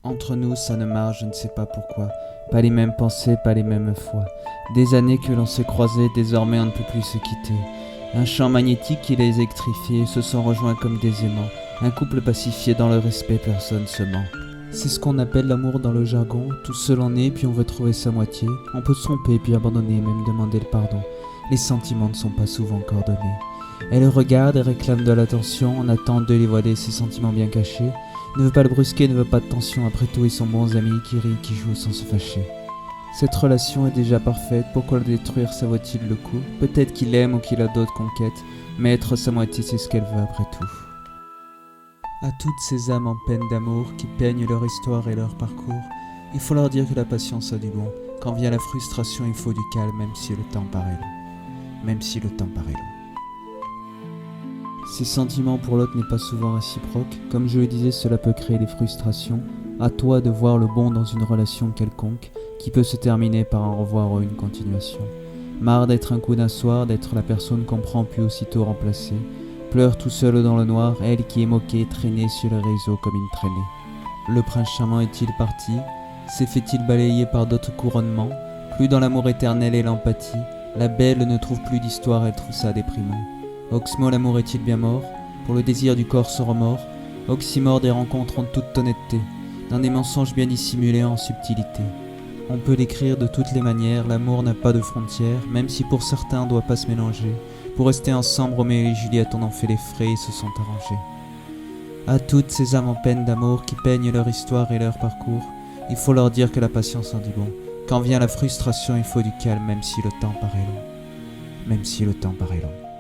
Entre nous, ça ne marche, je ne sais pas pourquoi. Pas les mêmes pensées, pas les mêmes fois. Des années que l'on s'est croisés, désormais on ne peut plus se quitter. Un champ magnétique qui les électrifie, se sont rejoints comme des aimants. Un couple pacifié dans le respect, personne se ment. C'est ce qu'on appelle l'amour dans le jargon. Tout seul on est, puis on veut trouver sa moitié. On peut se tromper, puis abandonner, même demander le pardon. Les sentiments ne sont pas souvent coordonnés. Elle regarde et réclame de l'attention, en attente de dévoiler ses sentiments bien cachés. Ne veut pas le brusquer, ne veut pas de tension, après tout ils sont bons amis qui rient, qui jouent sans se fâcher. Cette relation est déjà parfaite, pourquoi la détruire, ça vaut-il le coup? Peut-être qu'il aime ou qu'il a d'autres conquêtes, mais être sa moitié c'est ce qu'elle veut après tout. À toutes ces âmes en peine d'amour qui peignent leur histoire et leur parcours, il faut leur dire que la patience a du bon. Quand vient la frustration, il faut du calme, même si le temps paraît long. Même si le temps paraît long. Ces sentiments pour l'autre n'est pas souvent réciproque. Comme je le disais, cela peut créer des frustrations. À toi de voir le bon dans une relation quelconque, qui peut se terminer par un revoir ou une continuation. Marre d'être un coup d'un soir, d'être la personne qu'on prend puis aussitôt remplacée. Pleure tout seul dans le noir, elle qui est moquée, traînée sur le réseau comme une traînée. Le prince charmant est-il parti? S'est fait-il balayer par d'autres couronnements? Plus dans l'amour éternel et l'empathie. La belle ne trouve plus d'histoire, elle trouve ça déprimant. Oxmo, l'amour est-il bien mort? Pour le désir du corps sans remords. Oxymore des rencontres en toute honnêteté, dans des mensonges bien dissimulés en subtilité. On peut l'écrire de toutes les manières, l'amour n'a pas de frontières, même si pour certains on doit pas se mélanger. Pour rester ensemble, Roméo et Juliette en ont fait les frais et se sont arrangés. À toutes ces âmes en peine d'amour qui peignent leur histoire et leur parcours, il faut leur dire que la patience en dit bon. Quand vient la frustration, il faut du calme, même si le temps paraît long. Même si le temps paraît long.